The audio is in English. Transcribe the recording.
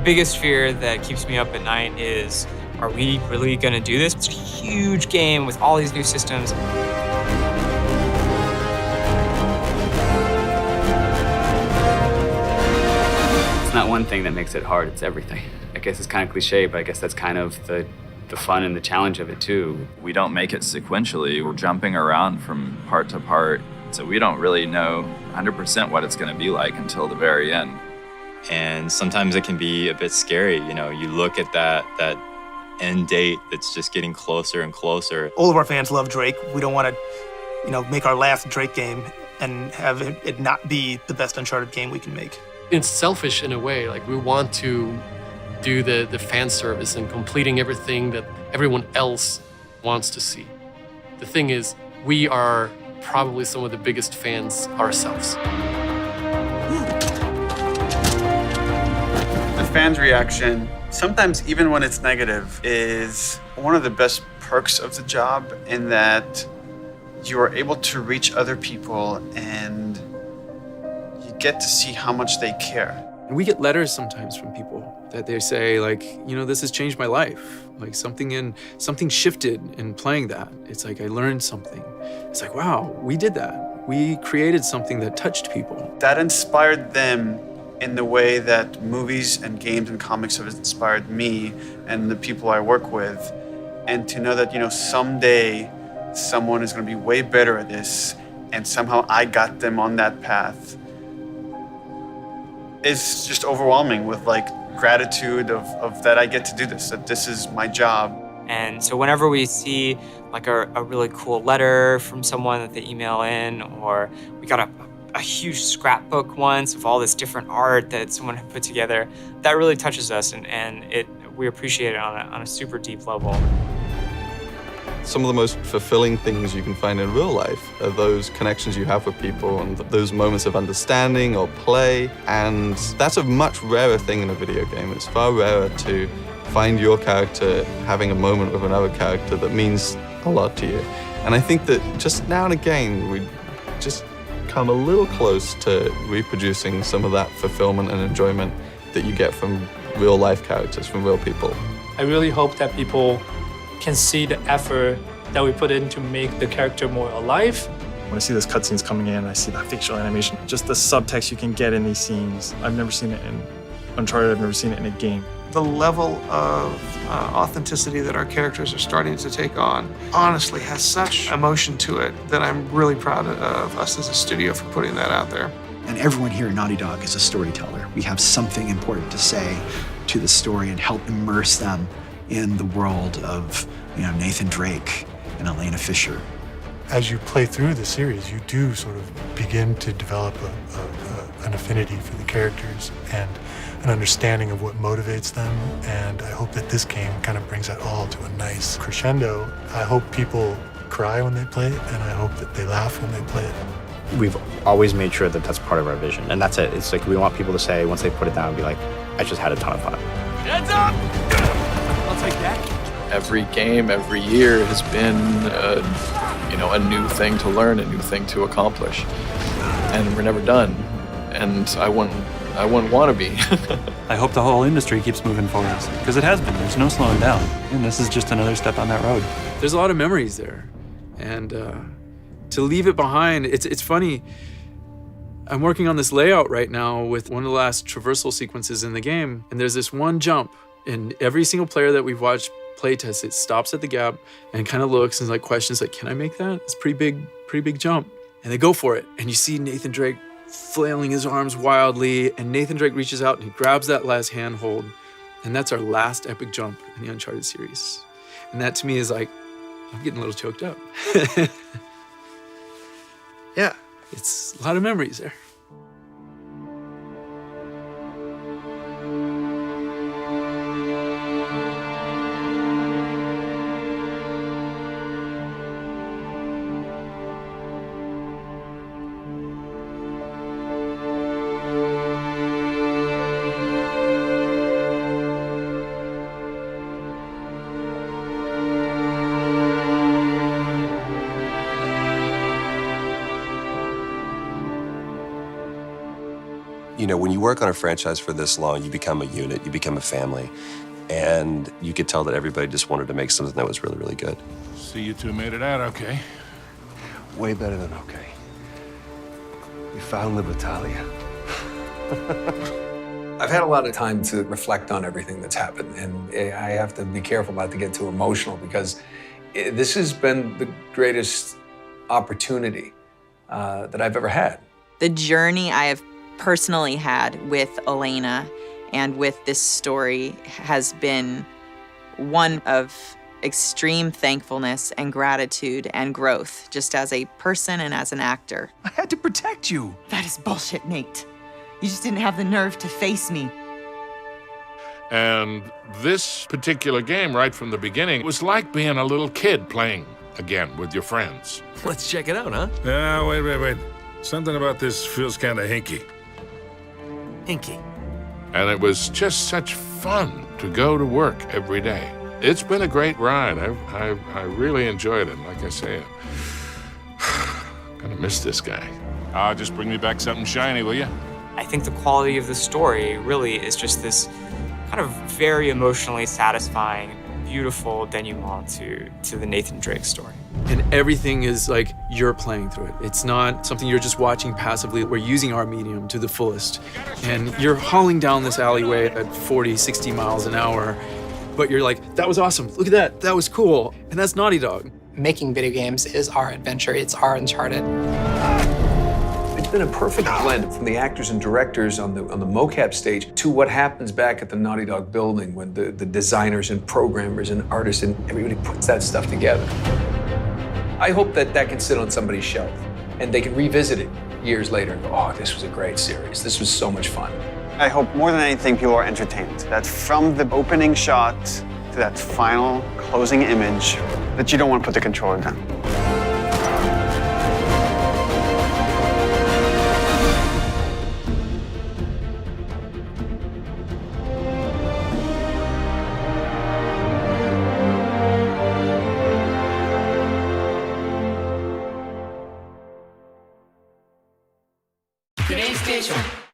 biggest fear that keeps me up at night is, are we really gonna do this? It's a huge game with all these new systems. It's not one thing that makes it hard, it's everything. I guess it's kind of cliche, but I guess that's kind of the fun and the challenge of it too. We don't make it sequentially. We're jumping around from part to part. So we don't really know 100% what it's gonna be like until the very end. And sometimes it can be a bit scary. You know, you look at that end date that's just getting closer and closer. All of our fans love Drake. We don't want to, make our last Drake game and have it not be the best Uncharted game we can make. It's selfish in a way. Like, we want to do the fan service and completing everything that everyone else wants to see. The thing is, we are probably some of the biggest fans ourselves. The fans' reaction, sometimes even when it's negative, is one of the best perks of the job, in that you are able to reach other people and you get to see how much they care. And we get letters sometimes from people that they say, like, this has changed my life. Like, something shifted in playing that. It's like, I learned something. It's like, wow, we did that. We created something that touched people. That inspired them in the way that movies and games and comics have inspired me and the people I work with. And to know that, someday someone is going to be way better at this, and somehow I got them on that path, is just overwhelming with gratitude of that I get to do this, that this is my job. And so whenever we see a really cool letter from someone that they email in, or we got a huge scrapbook once of all this different art that someone had put together, that really touches us, and we appreciate it on a super deep level. Some of the most fulfilling things you can find in real life are those connections you have with people and those moments of understanding or play. And that's a much rarer thing in a video game. It's far rarer to find your character having a moment with another character that means a lot to you. And I think that just now and again, we just come a little close to reproducing some of that fulfillment and enjoyment that you get from real life characters, from real people. I really hope that people can see the effort that we put in to make the character more alive. When I see those cutscenes coming in, I see that facial animation, just the subtext you can get in these scenes. I've never seen it in Uncharted, I've never seen it in a game. The level of authenticity that our characters are starting to take on honestly has such emotion to it that I'm really proud of us as a studio for putting that out there. And everyone here at Naughty Dog is a storyteller. We have something important to say to the story and help immerse them in the world of Nathan Drake and Elena Fisher. As you play through the series, you do sort of begin to develop an affinity for the characters and an understanding of what motivates them. And I hope that this game kind of brings that all to a nice crescendo. I hope people cry when they play it, and I hope that they laugh when they play it. We've always made sure that that's part of our vision, and that's it. It's like we want people to say, once they put it down, be like, I just had a ton of fun. Heads up! I'll take that. Every game, every year has been, a new thing to learn, a new thing to accomplish, and we're never done. And I wouldn't want to be. I hope the whole industry keeps moving forward, because it has been. There's no slowing down, and this is just another step on that road. There's a lot of memories there, and to leave it behind, it's funny. I'm working on this layout right now with one of the last traversal sequences in the game, and there's this one jump, and every single player that we've watched playtest it stops at the gap and kind of looks and questions can I make that? It's a pretty big jump. And they go for it, and you see Nathan Drake flailing his arms wildly, and Nathan Drake reaches out and he grabs that last handhold, and that's our last epic jump in the Uncharted series. And that to me is I'm getting a little choked up. Yeah, it's a lot of memories there. You know, when you work on a franchise for this long, you become a unit, you become a family. And you could tell that everybody just wanted to make something that was really, really good. See, you two made it out okay. Way better than okay. We found the battalion. I've had a lot of time to reflect on everything that's happened, and I have to be careful not to get too emotional because this has been the greatest opportunity that I've ever had. The journey I have personally had with Elena and with this story has been one of extreme thankfulness and gratitude and growth, just as a person and as an actor. I had to protect you. That is bullshit, Nate. You just didn't have the nerve to face me. And this particular game, right from the beginning, was like being a little kid playing again with your friends. Let's check it out, huh? Wait. Something about this feels kind of hinky. Hinky. And it was just such fun to go to work every day. It's been a great ride. I really enjoyed it. Like I say, I'm gonna miss this guy. Just bring me back something shiny, will you? I think the quality of the story really is just this kind of very emotionally satisfying, beautiful denouement to the Nathan Drake story. And everything is like you're playing through it. It's not something you're just watching passively. We're using our medium to the fullest. And you're hauling down this alleyway at 40, 60 miles an hour, but you're like, that was awesome. Look at that. That was cool. And that's Naughty Dog. Making video games is our adventure. It's our Uncharted. It's been a perfect blend from the actors and directors on the mocap stage to what happens back at the Naughty Dog building when the designers and programmers and artists and everybody puts that stuff together. I hope that can sit on somebody's shelf and they can revisit it years later and go, oh, this was a great series. This was so much fun. I hope more than anything people are entertained. That from the opening shot to that final closing image, that you don't want to put the controller down. Today's station.